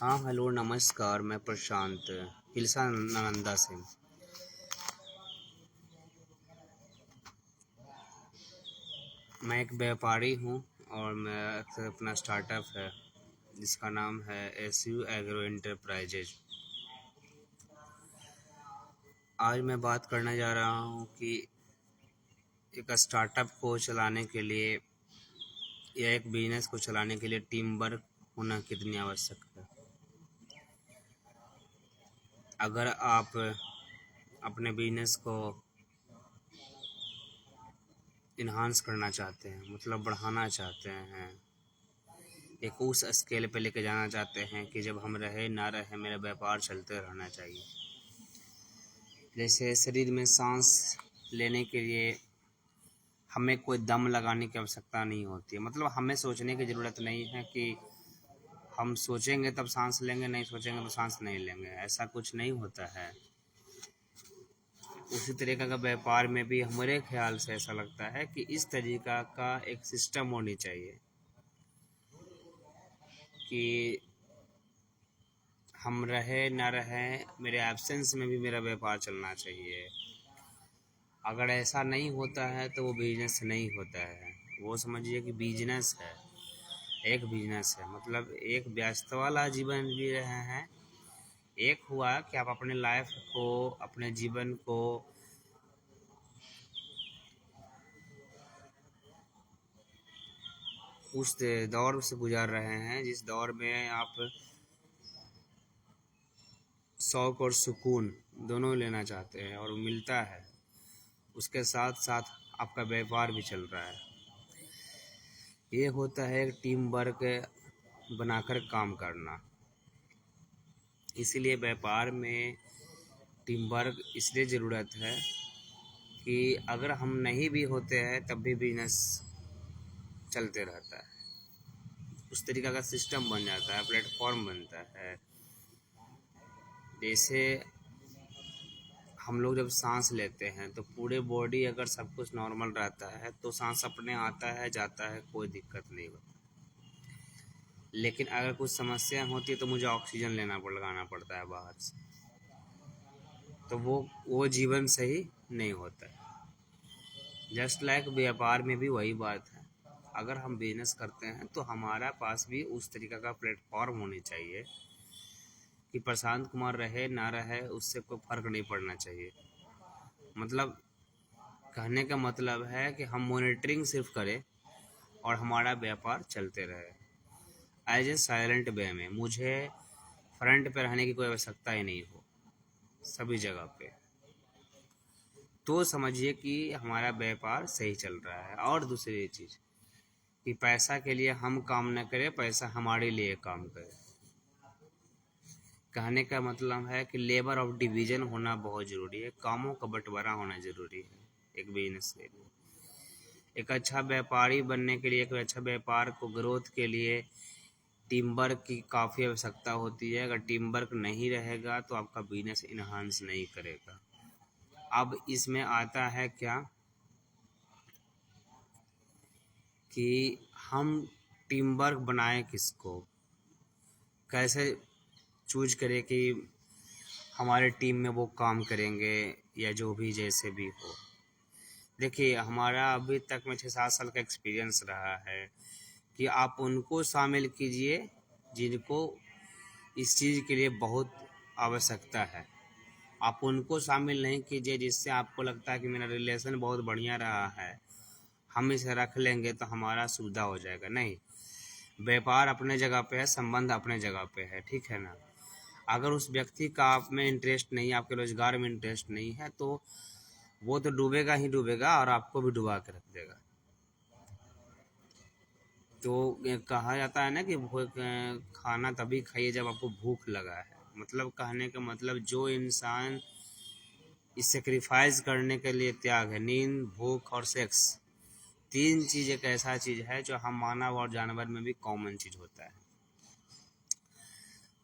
हाँ, हेलो नमस्कार। मैं प्रशांत हिलसा नालंदा से। मैं एक व्यापारी हूँ और मैं अपना स्टार्टअप है जिसका नाम है SU एग्रो एंटरप्राइजेज। आज मैं बात करने जा रहा हूँ कि एक स्टार्टअप को चलाने के लिए या एक बिजनेस को चलाने के लिए टीम वर्क होना कितनी आवश्यक है। अगर आप अपने बिजनेस को इन्हांस करना चाहते हैं, मतलब बढ़ाना चाहते हैं, एक उस स्केल पे लेके जाना चाहते हैं कि जब हम रहे ना रहे मेरा व्यापार चलते रहना चाहिए। जैसे शरीर में सांस लेने के लिए हमें कोई दम लगाने की आवश्यकता नहीं होती है, मतलब हमें सोचने की ज़रूरत नहीं है कि हम सोचेंगे तब सांस लेंगे, नहीं सोचेंगे तो सांस नहीं लेंगे, ऐसा कुछ नहीं होता है। उसी तरीक़ा का व्यापार में भी हमारे ख्याल से ऐसा लगता है कि इस तरीक़ा का एक सिस्टम होनी चाहिए कि हम रहे ना रहे मेरे एब्सेंस में भी मेरा व्यापार चलना चाहिए। अगर ऐसा नहीं होता है तो वो बिजनेस नहीं होता है, वो समझिए कि बिजनेस है, एक बिजनेस है, मतलब एक व्यस्त वाला जीवन जी रहे हैं। एक हुआ कि आप अपने लाइफ को, अपने जीवन को उस दौर से गुजार रहे हैं जिस दौर में आप शौक और सुकून दोनों लेना चाहते हैं और मिलता है, उसके साथ साथ आपका व्यापार भी चल रहा है। ये होता है एक टीम वर्क बनाकर काम करना। इसीलिए व्यापार में टीम वर्क इसलिए ज़रूरत है कि अगर हम नहीं भी होते हैं तब भी बिजनेस चलते रहता है, उस तरीक़ा का सिस्टम बन जाता है, प्लेटफॉर्म बनता है। जैसे हम लोग जब सांस लेते हैं तो पूरे बॉडी अगर सब कुछ नॉर्मल रहता है तो सांस अपने आता है जाता है, कोई दिक्कत नहीं होती। लेकिन अगर कुछ समस्या होती है तो मुझे ऑक्सीजन लगाना पड़ता है बाहर से, तो वो जीवन सही नहीं होता है। जस्ट लाइक व्यापार में भी वही बात है। अगर हम बिजनेस करते हैं तो हमारा पास भी उस तरीक़ा का प्लेटफॉर्म होनी चाहिए कि प्रशांत कुमार रहे ना रहे उससे कोई फ़र्क नहीं पड़ना चाहिए। मतलब कहने का मतलब है कि हम मॉनिटरिंग सिर्फ करें और हमारा व्यापार चलते रहे एज ए साइलेंट वे में। मुझे फ्रंट पे रहने की कोई आवश्यकता ही नहीं हो सभी जगह पे, तो समझिए कि हमारा व्यापार सही चल रहा है। और दूसरी चीज़ कि पैसा के लिए हम काम न करें, पैसा हमारे लिए काम करे। कहने का मतलब है कि लेबर ऑफ डिवीज़न होना बहुत ज़रूरी है, कामों का बंटवारा होना ज़रूरी है एक बिजनेस के लिए। एक अच्छा व्यापारी बनने के लिए, एक अच्छा व्यापार को ग्रोथ के लिए टीम वर्क की काफ़ी आवश्यकता होती है। अगर टीम वर्क नहीं रहेगा तो आपका बिजनेस इन्हांस नहीं करेगा। अब इसमें आता है क्या कि हम टीम वर्क बनाएं किसको, कैसे चूज करें कि हमारे टीम में वो काम करेंगे या जो भी जैसे भी हो। देखिए हमारा अभी तक में 6-7 साल का एक्सपीरियंस रहा है कि आप उनको शामिल कीजिए जिनको इस चीज़ के लिए बहुत आवश्यकता है। आप उनको शामिल नहीं कीजिए जिससे आपको लगता है कि मेरा रिलेशन बहुत बढ़िया रहा है, हम इसे रख लेंगे तो हमारा सुविधा हो जाएगा। नहीं, व्यापार अपने जगह पे है, संबंध अपने जगह पे है, ठीक है ना। अगर उस व्यक्ति का आप में इंटरेस्ट नहीं, आपके रोजगार में इंटरेस्ट नहीं है तो वो तो डूबेगा ही डूबेगा और आपको भी डुबा के रख देगा। तो कहा जाता है ना कि खाना तभी खाइए जब आपको भूख लगा है। मतलब कहने का मतलब जो इंसान इस सेक्रीफाइस करने के लिए त्याग है, नींद, भूख और सेक्स, 3 चीज़ एक ऐसा चीज़ है जो हम मानव और जानवर में भी कॉमन चीज़ होता है।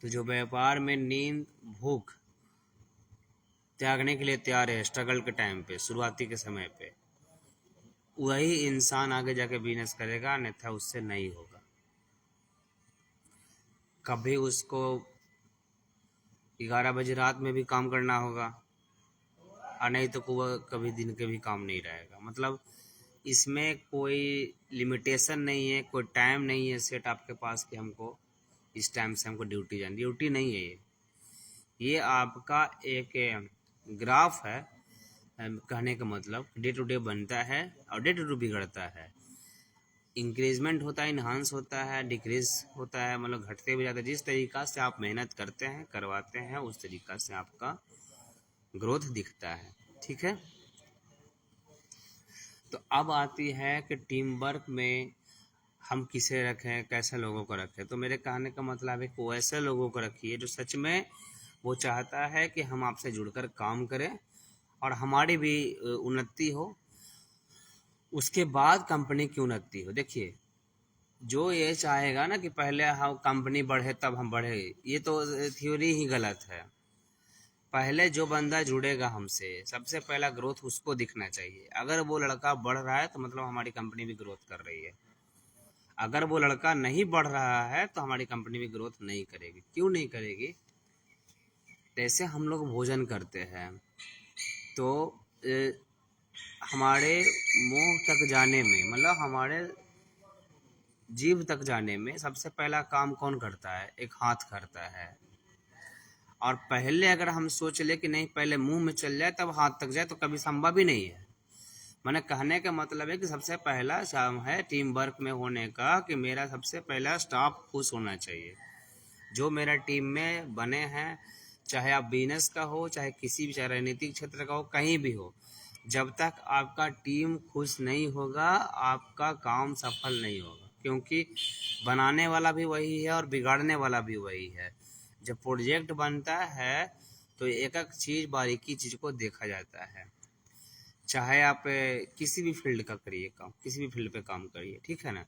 तो जो व्यापार में नींद, भूख त्यागने के लिए तैयार है स्ट्रगल के टाइम पे, शुरुआती के समय पे, वही इंसान आगे जाके बिजनेस करेगा, अन्यथा उससे नहीं होगा। कभी उसको 11 बजे रात में भी काम करना होगा, और नहीं तो कभी दिन के भी काम नहीं रहेगा। मतलब इसमें कोई लिमिटेशन नहीं है, कोई टाइम नहीं है सेट आपके पास कि हमको इस टाइम से हमको ड्यूटी जानी। ड्यूटी नहीं है ये आपका एक ग्राफ है। कहने का मतलब डे टू डे बनता है और डे टू डे बिगड़ता है। इंक्रीजमेंट होता है, इन्हांस होता है, डिक्रीज होता है, मतलब घटते भी जाता है। जिस तरीक़ा से आप मेहनत करते हैं, करवाते हैं, उस तरीक़ा से आपका ग्रोथ दिखता है। ठीक है, तो अब आती है कि टीम वर्क में हम किसे रखें, कैसे लोगों को रखें। तो मेरे कहने का मतलब है कि वैसे लोगों को रखिए जो सच में वो चाहता है कि हम आपसे जुड़कर काम करें और हमारी भी उन्नति हो, उसके बाद कंपनी की उन्नति हो। देखिए, जो ये चाहेगा ना कि पहले हम कंपनी बढ़े तब हम बढ़े, ये तो थ्योरी ही गलत है। पहले जो बंदा जुड़ेगा हमसे, सबसे पहला ग्रोथ उसको दिखना चाहिए। अगर वो लड़का बढ़ रहा है तो मतलब हमारी कंपनी भी ग्रोथ कर रही है। अगर वो लड़का नहीं बढ़ रहा है तो हमारी कंपनी भी ग्रोथ नहीं करेगी। क्यों नहीं करेगी? जैसे हम लोग भोजन करते हैं तो हमारे मुंह तक जाने में, मतलब हमारे जीभ तक जाने में सबसे पहला काम कौन करता है? एक हाथ करता है। और पहले अगर हम सोच ले कि नहीं पहले मुंह में चल जाए तब हाथ तक जाए, तो कभी संभव ही नहीं है। मैंने कहने का मतलब है कि सबसे पहला काम है टीम वर्क में होने का कि मेरा सबसे पहला स्टाफ खुश होना चाहिए। जो मेरा टीम में बने हैं, चाहे आप बिजनेस का हो, चाहे किसी भी, चाहे राजनीतिक क्षेत्र का हो, कहीं भी हो, जब तक आपका टीम खुश नहीं होगा आपका काम सफल नहीं होगा। क्योंकि बनाने वाला भी वही है और बिगाड़ने वाला भी वही है। जब प्रोजेक्ट बनता है तो एक एक चीज़, बारीकी चीज़ को देखा जाता है। चाहे आप किसी भी फील्ड का करिए काम, किसी भी फील्ड पे काम करिए, ठीक है ना।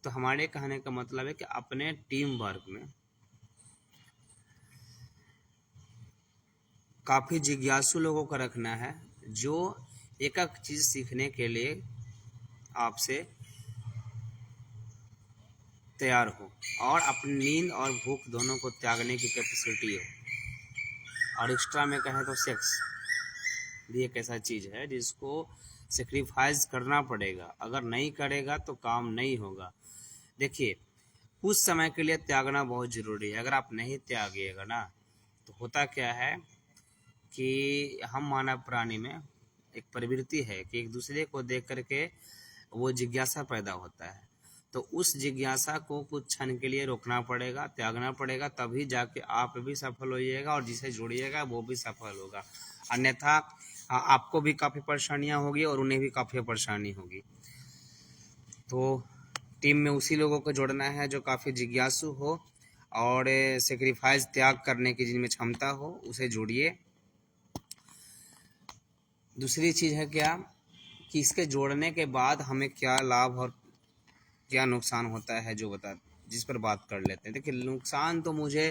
तो हमारे कहने का मतलब है कि अपने टीम वर्क में काफ़ी जिज्ञासु लोगों को रखना है जो एक एक चीज़ सीखने के लिए आपसे तैयार हो और अपनी नींद और भूख दोनों को त्यागने की कैपेसिटी हो। और एक्स्ट्रा में कहें तो सेक्स भी एक ऐसा चीज़ है जिसको सेक्रीफाइस करना पड़ेगा। अगर नहीं करेगा तो काम नहीं होगा। देखिए, कुछ समय के लिए त्यागना बहुत ज़रूरी है। अगर आप नहीं त्यागिएगा ना तो होता क्या है कि हम मानव प्राणी में एक प्रवृत्ति है कि एक दूसरे को देख करके वो जिज्ञासा पैदा होता है। तो उस जिज्ञासा को कुछ क्षण के लिए रोकना पड़ेगा, त्यागना पड़ेगा, तभी जाके आप भी सफल होइएगा और जिसे जोड़िएगा वो भी सफल होगा। अन्यथा आपको भी काफ़ी परेशानियां होगी और उन्हें भी काफ़ी परेशानी होगी। तो टीम में उसी लोगों को जोड़ना है जो काफ़ी जिज्ञासु हो और सेक्रीफाइस, त्याग करने की जिनमें क्षमता हो, उसे जोड़िए। दूसरी चीज़ है क्या कि इसके जोड़ने के बाद हमें क्या लाभ और क्या नुकसान होता है, जो जिस पर बात कर लेते हैं। देखिए, नुकसान तो मुझे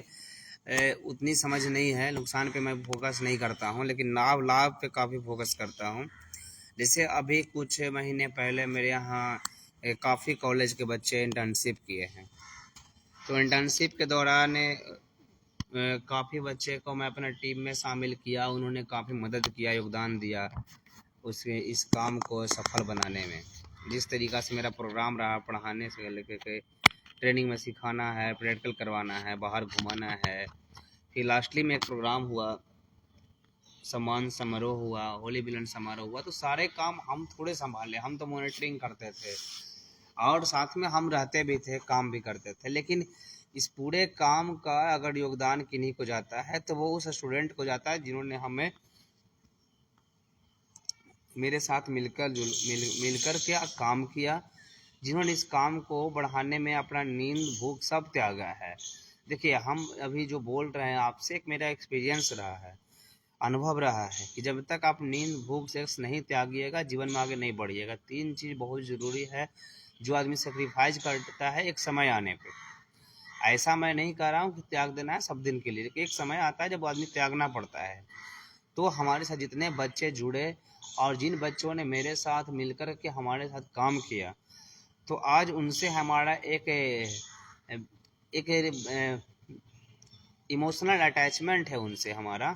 उतनी समझ नहीं है, नुकसान पे मैं फोकस नहीं करता हूँ, लेकिन लाभ पे काफ़ी फोकस करता हूँ। जैसे अभी कुछ महीने पहले मेरे यहाँ काफ़ी कॉलेज के बच्चे इंटर्नशिप किए हैं। तो इंटर्नशिप के दौरान काफ़ी बच्चे को मैं अपना टीम में शामिल किया। उन्होंने काफ़ी मदद किया, योगदान दिया उसके इस काम को सफल बनाने में। जिस तरीक़ा से मेरा प्रोग्राम रहा, पढ़ाने से लेकर के ट्रेनिंग में सिखाना है, प्रैक्टिकल करवाना है, बाहर घुमाना है, फिर लास्टली में एक प्रोग्राम हुआ, सम्मान समारोह हुआ, होली मिलन समारोह हुआ। तो सारे काम हम थोड़े संभाले, हम तो मॉनिटरिंग करते थे और साथ में हम रहते भी थे, काम भी करते थे। लेकिन इस पूरे काम का अगर योगदान किन्हीं को जाता है तो वो उस स्टूडेंट को जाता है जिन्होंने हमें मेरे साथ मिलकर के काम किया, जिन्होंने इस काम को बढ़ाने में अपना नींद, भूख सब त्यागा है। देखिए, हम अभी जो बोल रहे हैं आपसे, एक मेरा एक्सपीरियंस रहा है, अनुभव रहा है कि जब तक आप नींद, भूख, सेक्स नहीं त्यागिएगा, जीवन में आगे नहीं बढ़िएगा। 3 चीज़ बहुत ज़रूरी है जो आदमी सेक्रीफाइस करता है एक समय आने पे। ऐसा मैं नहीं कह रहा हूँ कि त्याग देना है सब दिन के लिए, लेकिन एक समय आता है जब आदमी त्यागना पड़ता है। तो हमारे साथ जितने बच्चे जुड़े और जिन बच्चों ने मेरे साथ मिलकर के हमारे साथ काम किया, तो आज उनसे हमारा एक इमोशनल अटैचमेंट है उनसे हमारा,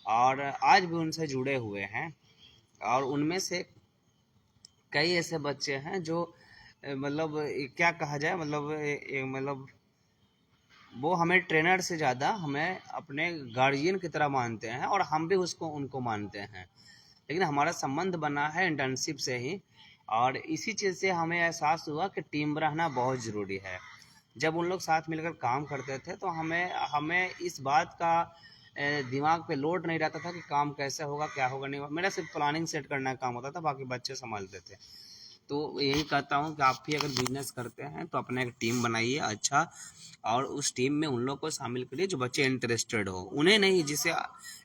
और आज भी उनसे जुड़े हुए हैं। और उनमें से कई ऐसे बच्चे हैं जो मतलब क्या कहा जाए, मतलब वो हमें ट्रेनर से ज़्यादा हमें अपने गार्जियन की तरह मानते हैं, और हम भी उसको उनको मानते हैं। लेकिन हमारा संबंध बना है इंटर्नशिप से ही, और इसी चीज़ से हमें एहसास हुआ कि टीम रहना बहुत ज़रूरी है। जब उन लोग साथ मिलकर काम करते थे तो हमें हमें इस बात का दिमाग पे लोड नहीं रहता था कि काम कैसे होगा, क्या होगा, नहीं होगा। मेरा सिर्फ प्लानिंग सेट करने का काम होता था, बाकी बच्चे संभालते थे। तो यही कहता हूँ कि आप भी अगर बिजनेस करते हैं तो अपना एक टीम बनाइए अच्छा, और उस टीम में उन लोग को शामिल करिए जो बच्चे इंटरेस्टेड हो, उन्हें नहीं जिसे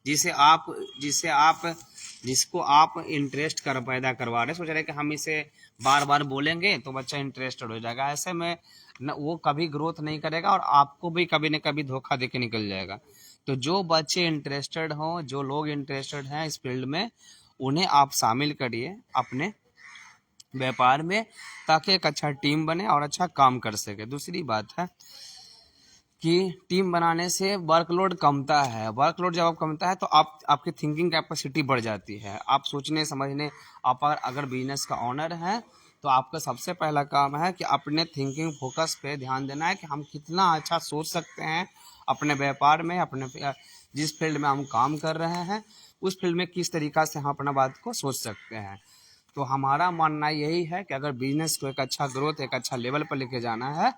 जिसे आप जिसे आप जिसको आप इंटरेस्ट कर पैदा करवा रहे, सोच रहे कि हम इसे बार बार बोलेंगे तो बच्चा इंटरेस्टेड हो जाएगा। ऐसे में न वो कभी ग्रोथ नहीं करेगा, और आपको भी कभी न कभी धोखा दे के निकल जाएगा। तो जो बच्चे इंटरेस्टेड हों, जो लोग इंटरेस्टेड हैं इस फील्ड में, उन्हें आप शामिल करिए अपने व्यापार में, ताकि एक अच्छा टीम बने और अच्छा काम कर सके। दूसरी बात है कि टीम बनाने से वर्कलोड कमता है। वर्कलोड जब आप कमता है तो आपकी थिंकिंग कैपेसिटी बढ़ जाती है, आप सोचने समझने। आप अगर बिजनेस का ऑनर है तो आपका सबसे पहला काम है कि अपने थिंकिंग फोकस पे ध्यान देना है कि हम कितना अच्छा सोच सकते हैं अपने व्यापार में, अपने जिस फील्ड में हम काम कर रहे हैं उस फील्ड में किस तरीक़ा से हम अपना बात को सोच सकते हैं। तो हमारा मानना यही है कि अगर बिजनेस को एक अच्छा ग्रोथ, एक अच्छा लेवल पर लेके जाना है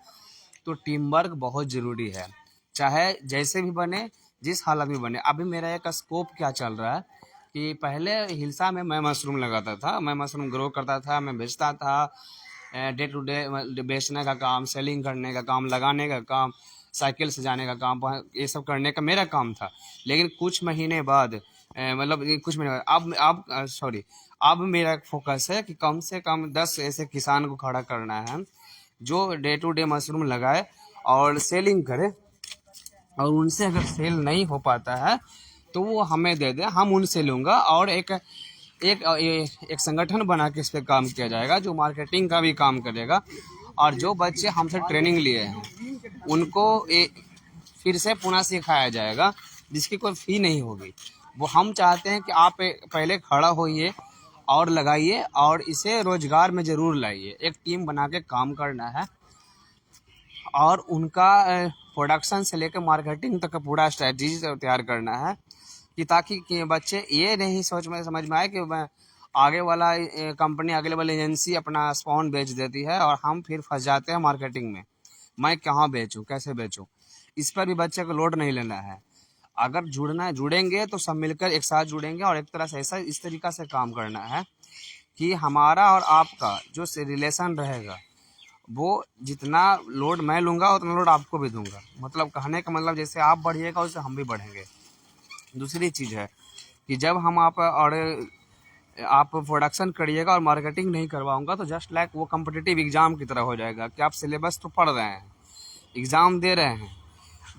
तो टीम वर्क बहुत ज़रूरी है, चाहे जैसे भी बने, जिस हालत में बने। अभी मेरा एक स्कोप क्या चल रहा है कि पहले हिलसा में मैं मशरूम लगाता था, मैं मशरूम ग्रो करता था, मैं बेचता था, डे टू डे बेचने का काम, सेलिंग करने का काम, लगाने का काम, साइकिल सजाने का काम, ये सब करने का मेरा काम था। लेकिन कुछ महीने बाद कुछ महीने बाद अब मेरा फोकस है कि कम से कम 10 ऐसे किसान को खड़ा करना है जो डे टू डे मशरूम लगाए और सेलिंग करे, और उनसे अगर सेल नहीं हो पाता है तो वो हमें दे दे, हम उनसे लूँगा, और एक संगठन बना के इस पर काम किया जाएगा जो मार्केटिंग का भी काम करेगा। और जो बच्चे हमसे ट्रेनिंग लिए हैं उनको फिर से पुनः सिखाया जाएगा, जिसकी कोई फ़ी नहीं होगी। वो हम चाहते हैं कि आप पहले खड़ा होइए और लगाइए, और इसे रोजगार में ज़रूर लाइए। एक टीम बना के काम करना है, और उनका प्रोडक्शन से लेकर मार्केटिंग तक का पूरा स्ट्रेटजी तैयार करना है, कि ताकि कि बच्चे ये नहीं समझ में आए कि आगे वाला कंपनी, अगले वाली एजेंसी अपना स्पॉन बेच देती है और हम फिर फंस जाते हैं मार्केटिंग में, मैं कहाँ बेचूँ, कैसे बेचूँ। इस पर भी बच्चे को लोड नहीं लेना है। अगर जुड़ेंगे तो सब मिलकर एक साथ जुड़ेंगे, और एक तरह से इस तरीक़ा से काम करना है कि हमारा और आपका जो रिलेशन रहेगा वो जितना लोड मैं लूँगा उतना लोड आपको भी दूंगा। मतलब कहने का मतलब जैसे आप बढ़िएगा उससे हम भी बढ़ेंगे। दूसरी चीज़ है कि जब हम आप प्रोडक्शन करिएगा और मार्केटिंग नहीं करवाऊंगा तो जस्ट लाइक वो कॉम्पिटिटिव एग्ज़ाम की तरह हो जाएगा कि आप सिलेबस तो पढ़ रहे हैं, एग्ज़ाम दे रहे हैं,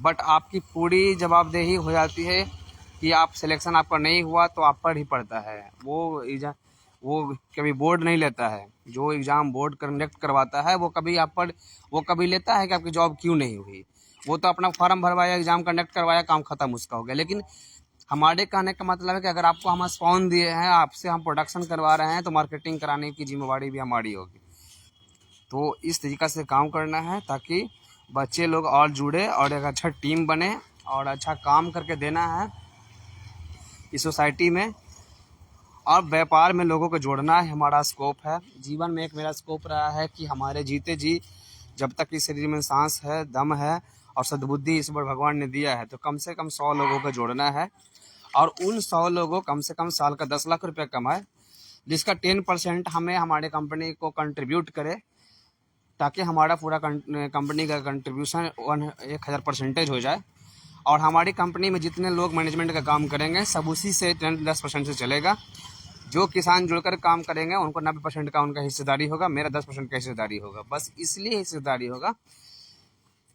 बट आपकी पूरी जवाबदेही हो जाती है कि आप सिलेक्शन आपका नहीं हुआ तो आप पर ही पड़ता है। वो कभी बोर्ड नहीं लेता है, जो एग्ज़ाम बोर्ड कंडक्ट करवाता है वो कभी लेता है कि आपकी जॉब क्यों नहीं हुई। वो तो अपना फॉर्म भरवाया, एग्ज़ाम कंडक्ट करवाया, काम ख़त्म, उसका हो गया। लेकिन हमारे कहने का मतलब है कि अगर आपको हम स्पॉन दिए हैं, आपसे हम प्रोडक्शन करवा रहे हैं, तो मार्केटिंग कराने की जिम्मेवारी भी हमारी होगी। तो इस तरीक़ा से काम करना है ताकि बच्चे लोग और जुड़े और एक अच्छा टीम बने और अच्छा काम करके देना है इस सोसाइटी में। और व्यापार में लोगों को जोड़ना है हमारा स्कोप है। जीवन में एक मेरा स्कोप रहा है कि हमारे जीते जी जब तक इस शरीर में सांस है, दम है और सद्बुद्धि ईश्वर भगवान ने दिया है, तो कम से कम 100 लोगों को जोड़ना है, और उन 100 लोगों कम से कम साल का 10 लाख रुपये कमाए, जिसका 10% हमें हमारे कंपनी को कंट्रीब्यूट करे, ताकि हमारा पूरा कंपनी का कंट्रीब्यूशन 1000% हो जाए। और हमारी कंपनी में जितने लोग मैनेजमेंट का काम करेंगे सब उसी से 10% से चलेगा। जो किसान जुड़कर काम करेंगे उनको 90% का उनका हिस्सेदारी होगा, मेरा 10% का हिस्सेदारी होगा। बस इसलिए हिस्सेदारी होगा,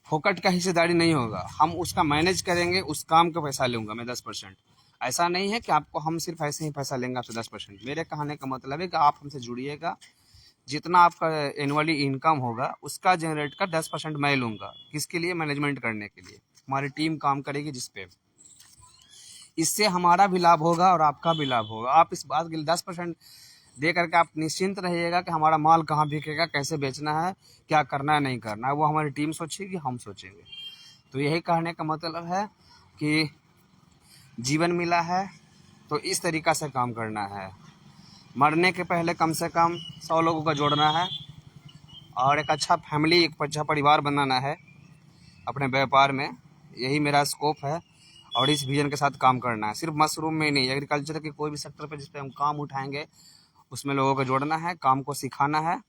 फोकट का हिस्सेदारी नहीं होगा। हम उसका मैनेज करेंगे, उस काम का पैसा लूँगा मैं 10%। ऐसा नहीं है कि आपको हम सिर्फ ऐसे ही पैसा लेंगे आपसे 10%। मेरे कहने का मतलब है कि आप हमसे जुड़िएगा, जितना आपका एनुअली इनकम होगा उसका जनरेट का 10% मैं लूँगा। किसके लिए? मैनेजमेंट करने के लिए। हमारी टीम काम करेगी जिस पे, इससे हमारा भी लाभ होगा और आपका भी लाभ होगा। आप इस बात के लिए 10% दे करके आप निश्चिंत रहिएगा कि हमारा माल कहाँ बिकेगा, कैसे बेचना है, क्या करना है, नहीं करना है, वो हमारी टीम सोचेगी, हम सोचेंगे। तो यही कहने का मतलब है कि जीवन मिला है तो इस तरीक़ा से काम करना है। मरने के पहले कम से कम 100 लोगों का जोड़ना है और एक अच्छा फैमिली, एक अच्छा परिवार बनाना है अपने व्यापार में। यही मेरा स्कोप है और इस विजन के साथ काम करना है। सिर्फ मशरूम में नहीं, एग्रीकल्चर के कोई भी सेक्टर पे जिस पे हम काम उठाएंगे उसमें लोगों को जोड़ना है, काम को सिखाना है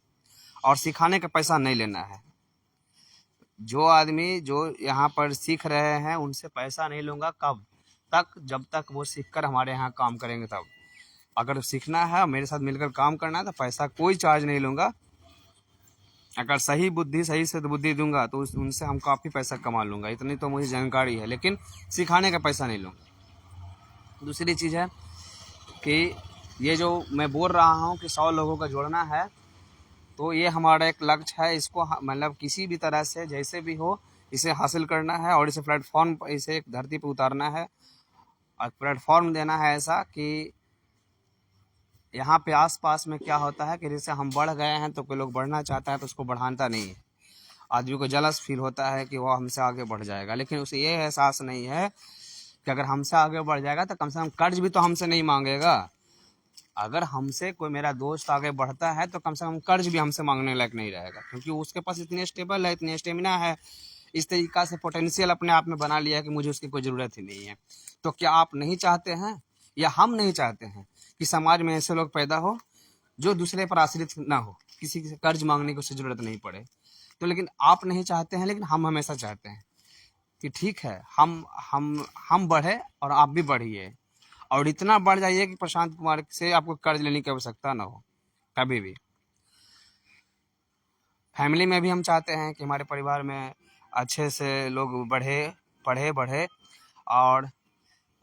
और सिखाने का पैसा नहीं लेना है। जो आदमी जो यहाँ पर सीख रहे हैं उनसे पैसा नहीं लूँगा। कब तक? जब तक वो सीख कर हमारे यहाँ काम करेंगे तब। अगर सीखना है मेरे साथ मिलकर काम करना है तो पैसा कोई चार्ज नहीं लूँगा। अगर सही बुद्धि, सही से बुद्धि दूंगा तो उनसे हम काफ़ी पैसा कमा लूँगा, इतनी तो मुझे जानकारी है, लेकिन सिखाने का पैसा नहीं लूँगा। दूसरी चीज़ है कि ये जो मैं बोल रहा हूँ कि 100 लोगों का जोड़ना है, तो ये हमारा एक लक्ष्य है। इसको मतलब किसी भी तरह से जैसे भी हो इसे हासिल करना है और इसे प्लेटफॉर्म, इसे एक धरती पर उतारना है और प्लेटफॉर्म देना है ऐसा कि यहाँ पे आसपास में क्या होता है कि जैसे हम बढ़ गए हैं तो कोई लोग बढ़ना चाहता है तो उसको बढ़ाता नहीं है। आदमी को जलस फील होता है कि वो हमसे आगे बढ़ जाएगा, लेकिन उसे ये एहसास नहीं है कि अगर हमसे आगे बढ़ जाएगा तो कम से कम कर्ज भी तो हमसे नहीं मांगेगा। अगर हमसे कोई मेरा दोस्त आगे बढ़ता है तो कम से कम कर्ज भी हमसे मांगने लायक नहीं रहेगा, क्योंकि उसके पास इतनी स्टेबल है, इतनी स्टेमिना है, इस तरीक़ा से पोटेंशियल अपने आप में बना लिया है कि मुझे उसकी कोई ज़रूरत ही नहीं है। तो क्या आप नहीं चाहते हैं या हम नहीं चाहते हैं कि समाज में ऐसे लोग पैदा हो जो दूसरे पर आश्रित ना हो, किसी से कर्ज मांगने की उसे ज़रूरत नहीं पड़े? तो लेकिन आप नहीं चाहते हैं, लेकिन हम हमेशा चाहते हैं कि ठीक है हम बढ़े और आप भी बढ़िए और इतना बढ़ जाइए कि प्रशांत कुमार से आपको कर्ज लेने की आवश्यकता ना हो कभी भी। फैमिली में भी हम चाहते हैं कि हमारे परिवार में अच्छे से लोग बढ़े और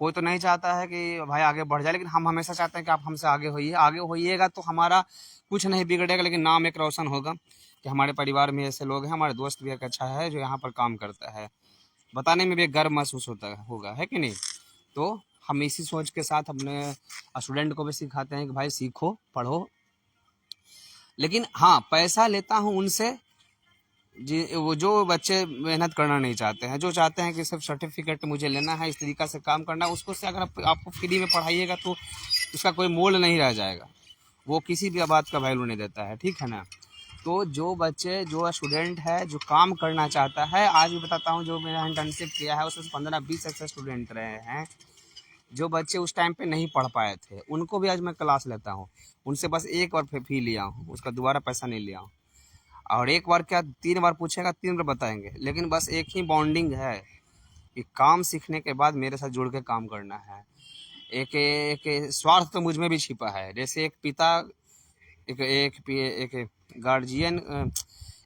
कोई तो नहीं चाहता है कि भाई आगे बढ़ जाए, लेकिन हम हमेशा चाहते हैं कि आप हमसे आगे होइए। आगे होइएगा तो हमारा कुछ नहीं बिगड़ेगा, लेकिन नाम एक रोशन होगा कि हमारे परिवार में ऐसे लोग हैं, हमारे दोस्त भी एक अच्छा है जो यहाँ पर काम करता है। बताने में भी एक गर्व महसूस होगा, है कि नहीं? तो हम इसी सोच के साथ अपने स्टूडेंट को भी सिखाते हैं कि भाई सीखो, पढ़ो, लेकिन हाँ पैसा लेता हूँ उनसे जी, वो जो बच्चे मेहनत करना नहीं चाहते हैं, जो चाहते हैं कि सिर्फ सर्टिफिकेट मुझे लेना है, इस तरीक़ा से काम करना है, उसको से अगर आपको फ्री में पढ़ाइएगा तो उसका कोई मोल नहीं रह जाएगा, वो किसी भी बात का वैल्यू नहीं देता है, ठीक है ना? तो जो बच्चे, जो स्टूडेंट है जो काम करना चाहता है, आज भी बताता हूँ, जो मेरा इंटर्नशिप किया है उसमें 15-20 ऐसे स्टूडेंट रहे हैं जो बच्चे उस टाइम पे नहीं पढ़ पाए थे, उनको भी आज मैं क्लास लेता हूँ। उनसे बस एक बार फी लिया हूँ, उसका दोबारा पैसा नहीं लिया हूँ। और एक बार क्या 3 बार पूछेगा, 3 बार बताएंगे, लेकिन बस एक ही बॉन्डिंग है कि काम सीखने के बाद मेरे साथ जुड़ के काम करना है। एक स्वार्थ तो मुझ में भी छिपा है। जैसे एक पिता, एक गार्जियन,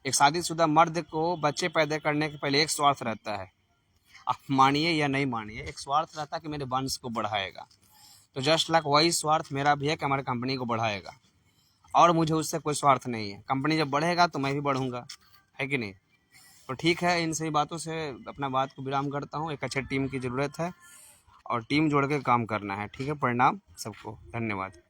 एक शादीशुदा मर्द को बच्चे पैदा करने के पहले एक स्वार्थ रहता है, आप मानिए या नहीं मानिए, एक स्वार्थ रहता है कि मेरे वंश को बढ़ाएगा। तो जस्ट लाइक वही स्वार्थ मेरा भी है कि हमारे कंपनी को बढ़ाएगा और मुझे उससे कोई स्वार्थ नहीं है। कंपनी जब बढ़ेगा तो मैं भी बढ़ूंगा, है कि नहीं? तो ठीक है, इन सही बातों से अपना बात को विराम करता हूँ। एक अच्छे टीम की ज़रूरत है और टीम जोड़ के काम करना है, ठीक है? प्रणाम सबको, धन्यवाद।